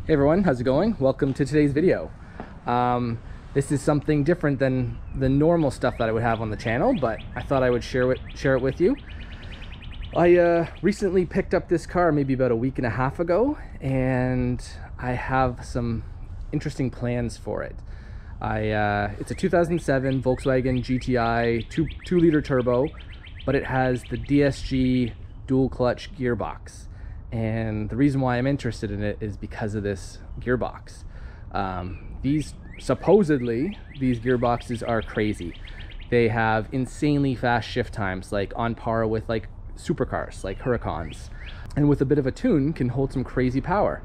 Hey everyone, how's it going? Welcome to today's video. This is something different than the normal stuff that I would have on the channel, but I thought I would share it with you. I recently picked up this car maybe about a week and a half ago, and I have some interesting plans for it. It's a 2007 Volkswagen GTI 2-liter turbo, but it has the DSG dual clutch gearbox. And the reason why I'm interested in it is because of this gearbox. Supposedly, these gearboxes are crazy. They have insanely fast shift times, like on par with like supercars, like Huracans. And with a bit of a tune, can hold some crazy power.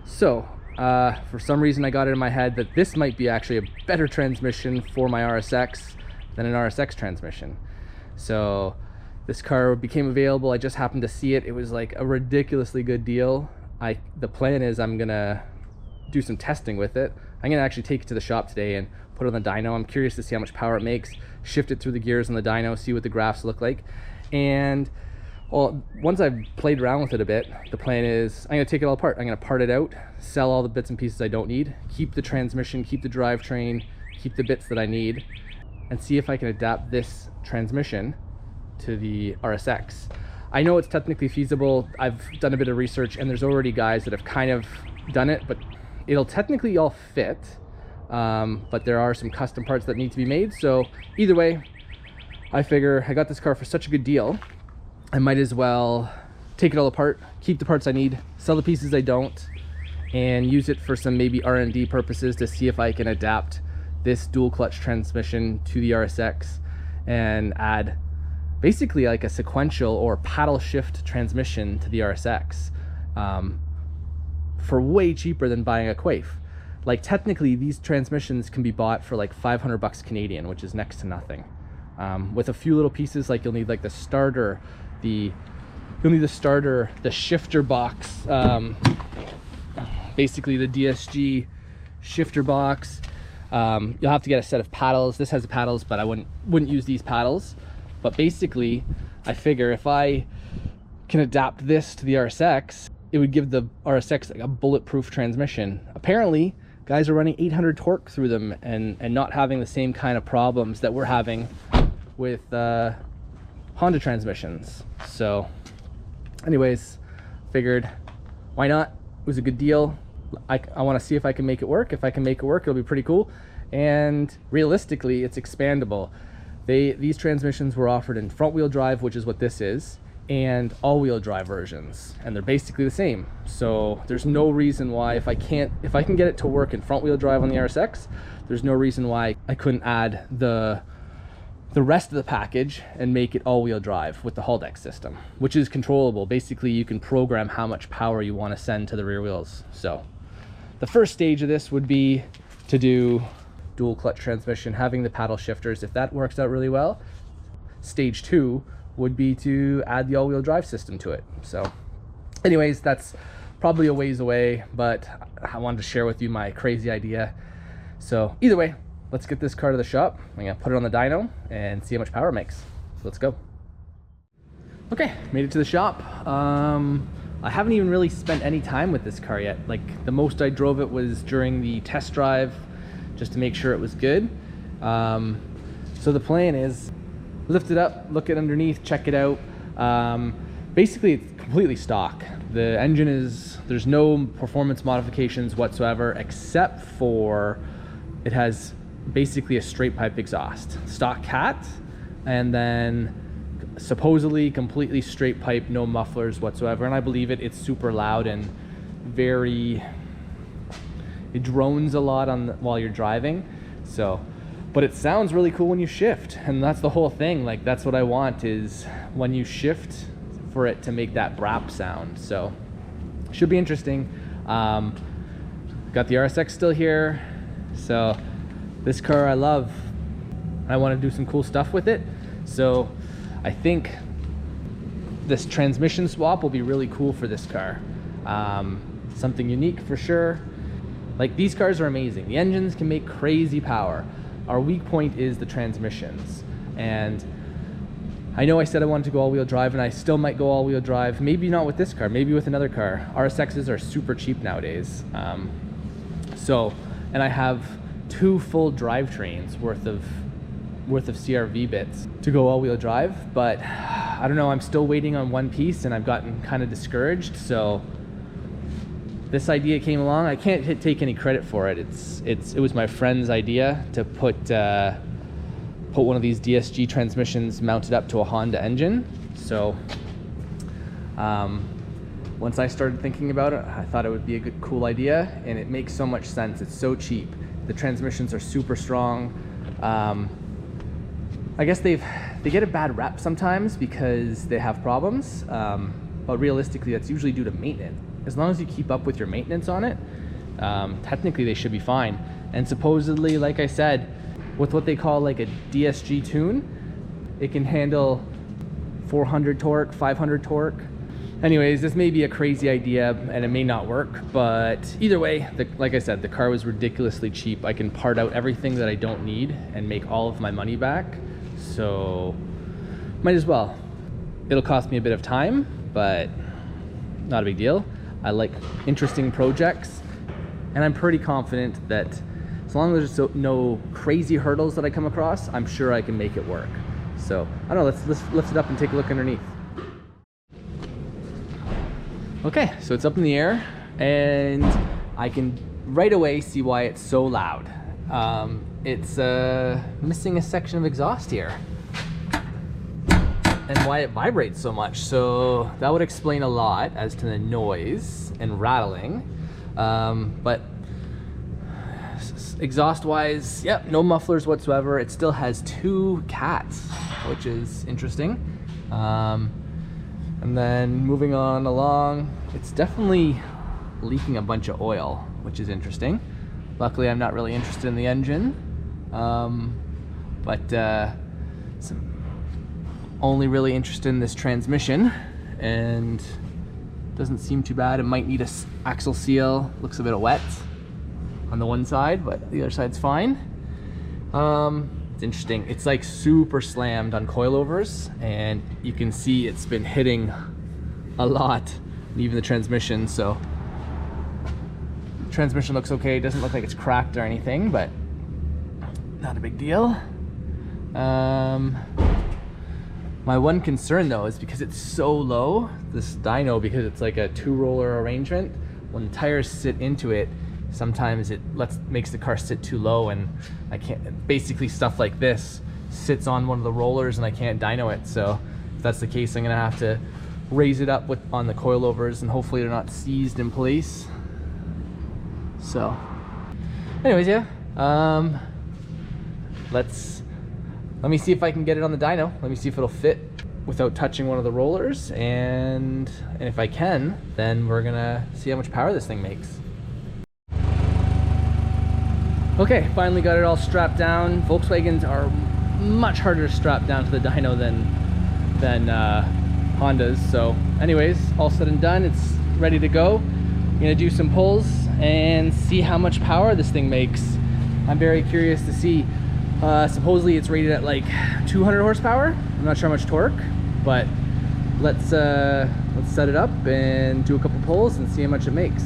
So, for some reason I got it in my head that this might be actually a better transmission for my RSX than an RSX transmission. So, this car became available. I just happened to see it. It was like a ridiculously good deal. The plan is I'm gonna do some testing with it. I'm gonna actually take it to the shop today and put it on the dyno. I'm curious to see how much power it makes, shift it through the gears on the dyno, see what the graphs look like. And well, once I've played around with it a bit, the plan is I'm gonna take it all apart. I'm gonna part it out, sell all the bits and pieces I don't need, keep the transmission, keep the drivetrain, keep the bits that I need, and see if I can adapt this transmission to the RSX. I know it's technically feasible. I've done a bit of research and there's already guys that have kind of done it, but it'll technically all fit, but there are some custom parts that need to be made. So either way, I figure I got this car for such a good deal, I might as well take it all apart, keep the parts I need, sell the pieces I don't, and use it for some maybe R&D purposes to see if I can adapt this dual clutch transmission to the RSX and add basically like a sequential or paddle shift transmission to the RSX for way cheaper than buying a Quaife. Like technically these transmissions can be bought for like 500 bucks Canadian, which is next to nothing. With a few little pieces, like you'll need like the starter, the shifter box, basically the DSG shifter box. You'll have to get a set of paddles. This has paddles, but I wouldn't use these paddles. But basically, I figure if I can adapt this to the RSX, it would give the RSX like a bulletproof transmission. Apparently, guys are running 800 torque through them and not having the same kind of problems that we're having with Honda transmissions. So anyways, figured why not? It was a good deal. I want to see if I can make it work. If I can make it work, it'll be pretty cool. And realistically, it's expandable. These transmissions were offered in front wheel drive, which is what this is, and all wheel drive versions, and they're basically the same. So there's no reason why if I can get it to work in front wheel drive on the RSX, there's no reason why I couldn't add the rest of the package and make it all wheel drive with the Haldex system, which is controllable. Basically, you can program how much power you want to send to the rear wheels. So the first stage of this would be to do dual clutch transmission, having the paddle shifters. If that works out really well, stage 2 would be to add the all-wheel drive system to it. So anyways, that's probably a ways away, but I wanted to share with you my crazy idea. So either way, let's get this car to the shop. I'm gonna put it on the dyno and see how much power it makes. So let's go. Okay, made it to the shop. I haven't even really spent any time with this car yet. Like the most I drove it was during the test drive, just to make sure it was good. So the plan is lift it up, look it underneath, check it out. Basically it's completely stock. The engine there's no performance modifications whatsoever, except for it has basically a straight pipe exhaust, stock cat, and then supposedly completely straight pipe, no mufflers whatsoever. And I believe it. It's super loud and it drones a lot while you're driving. So, but it sounds really cool when you shift, and that's the whole thing. Like that's what I want, is when you shift for it to make that brap sound. So should be interesting. Got the RSX still here. So this car I love. I want to do some cool stuff with it. So I think this transmission swap will be really cool for this car. Something unique for sure. Like these cars are amazing. The engines can make crazy power. Our weak point is the transmissions. And I know I said I wanted to go all-wheel drive, and I still might go all-wheel drive. Maybe not with this car, maybe with another car. RSXs are super cheap nowadays. And I have 2 full drivetrains worth of CRV bits to go all-wheel drive, but I don't know, I'm still waiting on one piece, and I've gotten kind of discouraged. So this idea came along. I can't take any credit for it. It was my friend's idea to put one of these DSG transmissions mounted up to a Honda engine. So once I started thinking about it, I thought it would be a good, cool idea, and it makes so much sense. It's so cheap. The transmissions are super strong. I guess they get a bad rep sometimes because they have problems, but realistically that's usually due to maintenance. As long as you keep up with your maintenance on it, technically they should be fine. And supposedly, like I said, with what they call like a DSG tune, it can handle 400 torque, 500 torque. Anyways, this may be a crazy idea and it may not work, but either way, like I said, the car was ridiculously cheap. I can part out everything that I don't need and make all of my money back. So might as well. It'll cost me a bit of time, but not a big deal. I like interesting projects, and I'm pretty confident that as long as there's no crazy hurdles that I come across, I'm sure I can make it work. So I don't know, let's lift it up and take a look underneath. Okay, so it's up in the air, and I can right away see why it's so loud. It's missing a section of exhaust here, and why it vibrates so much. So that would explain a lot as to the noise and rattling. But exhaust wise, yep, no mufflers whatsoever. It still has 2 cats, which is interesting. And then moving on along, it's definitely leaking a bunch of oil, which is interesting. Luckily, I'm not really interested in the engine, but only really interested in this transmission, and doesn't seem too bad. It might need a axle seal. Looks a bit wet on the one side, but the other side's fine. It's interesting. It's like super slammed on coilovers, and you can see it's been hitting a lot, even the transmission. So the transmission looks okay. It doesn't look like it's cracked or anything, but not a big deal. My one concern though is because it's so low, this dyno, because it's like a 2-roller arrangement, when the tires sit into it, sometimes it makes the car sit too low, and I can't, basically stuff like this sits on one of the rollers and I can't dyno it. So if that's the case, I'm gonna have to raise it up on the coilovers, and hopefully they're not seized in place. So anyways, yeah, let me see if I can get it on the dyno. Let me see if it'll fit without touching one of the rollers, and if I can, then we're gonna see how much power this thing makes. Okay, finally got it all strapped down. Volkswagens are much harder to strap down to the dyno than Hondas. So anyways, all said and done, it's ready to go. I'm gonna do some pulls and see how much power this thing makes. I'm very curious to see. Supposedly it's rated at like 200 horsepower. I'm not sure how much torque, but let's set it up and do a couple pulls and see how much it makes.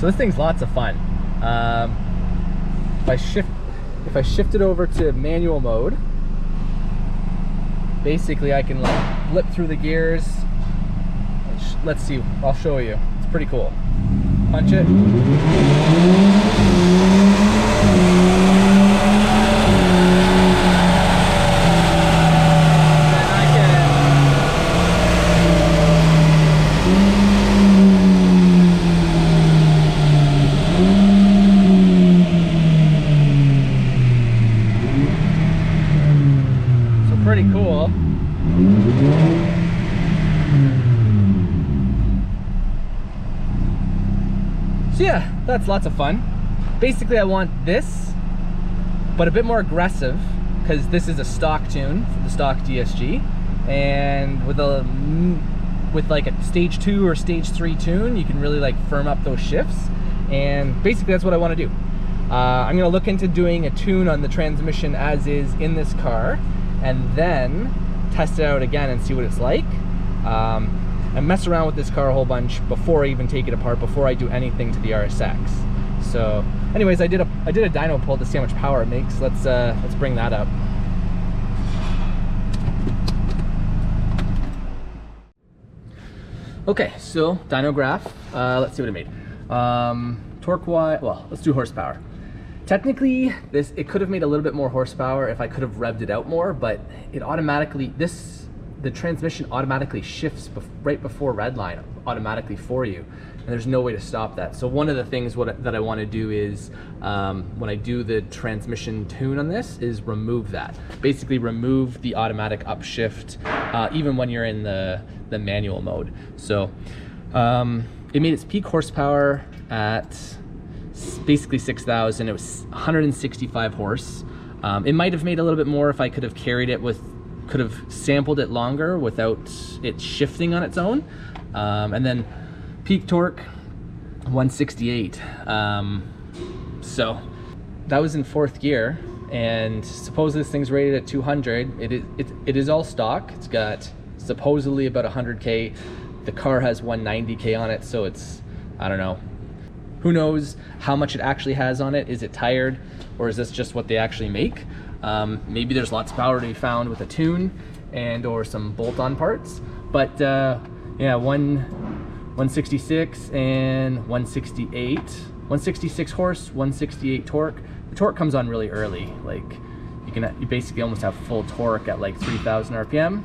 So this thing's lots of fun. If I shift it over to manual mode, basically I can like flip through the gears. Let's see, I'll show you. It's pretty cool. Punch it. Pretty cool. So yeah, that's lots of fun. Basically I want this, but a bit more aggressive, because this is a stock tune for the stock DSG, and with like a stage 2 or stage 3 tune, you can really like firm up those shifts, and basically that's what I want to do. I'm gonna look into doing a tune on the transmission as is in this car, and then test it out again and see what it's like, and mess around with this car a whole bunch before I even take it apart, before I do anything to the RSX. So anyways, I did a dyno pull to see how much power it makes. Let's bring that up. Okay, so dyno graph, let's see what it made. Torque wise, well, let's do horsepower. Technically, it could have made a little bit more horsepower if I could have revved it out more, but it automatically, the transmission automatically shifts right before redline automatically for you, and there's no way to stop that. So one of the things that I want to do is, when I do the transmission tune on this, is remove that. Basically remove the automatic upshift, even when you're in the manual mode. So it made its peak horsepower at basically 6,000. It was 165 horse. It might have made a little bit more if I could have carried it could have sampled it longer without it shifting on its own. And then peak torque 168. So that was in 4th gear, and suppose this thing's rated at 200. It is all stock. It's got supposedly about 100k. The car has 190k on it, so it's, I don't know. Who knows how much it actually has on it? Is it tired, or is this just what they actually make? Maybe there's lots of power to be found with a tune and or some bolt-on parts. But yeah, 166 and 168. 166 horse, 168 torque. The torque comes on really early. Like you basically almost have full torque at like 3,000 RPM.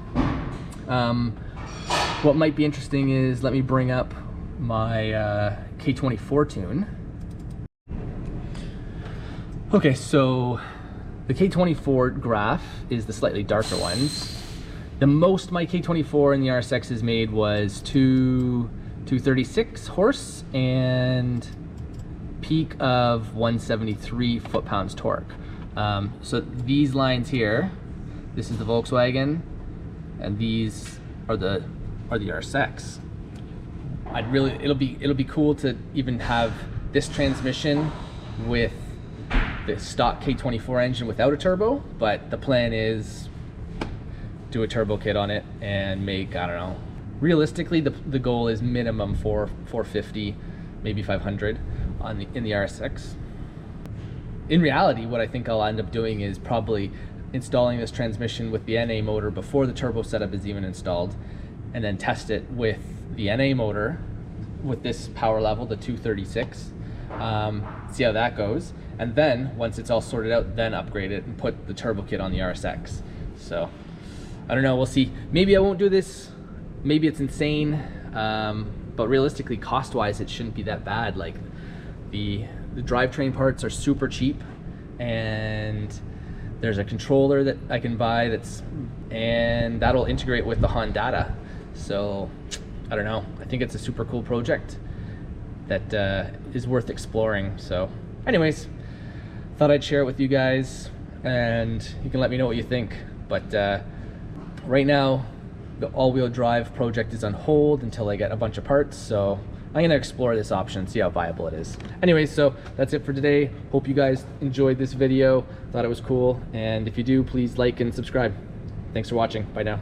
What might be interesting is, let me bring up my K24 tune. Okay, so the K24 graph is the slightly darker ones. The most my K24 in the RSX is made was 236 horse and peak of 173 foot-pounds torque. So these lines here, this is the Volkswagen, and these are the RSX. It'll be cool to even have this transmission with the stock K24 engine without a turbo, but the plan is do a turbo kit on it and make, I don't know, realistically the goal is minimum 450, maybe 500 in the RSX. In reality, what I think I'll end up doing is probably installing this transmission with the NA motor before the turbo setup is even installed, and then test it with the NA motor with this power level, the 236, see how that goes, and then once it's all sorted out, then upgrade it and put the turbo kit on the RSX. So I don't know, we'll see. Maybe I won't do this, maybe it's insane, but realistically, cost wise, it shouldn't be that bad. Like the drivetrain parts are super cheap, and there's a controller that I can buy and that'll integrate with the Honda. So I don't know, I think it's a super cool project that is worth exploring. So anyways, thought I'd share it with you guys, and you can let me know what you think. But right now the all-wheel drive project is on hold until I get a bunch of parts, so I'm gonna explore this option, see how viable it is. Anyways, so that's it for today. Hope you guys enjoyed this video, thought it was cool, and if you do, please like and subscribe. Thanks for watching. Bye now.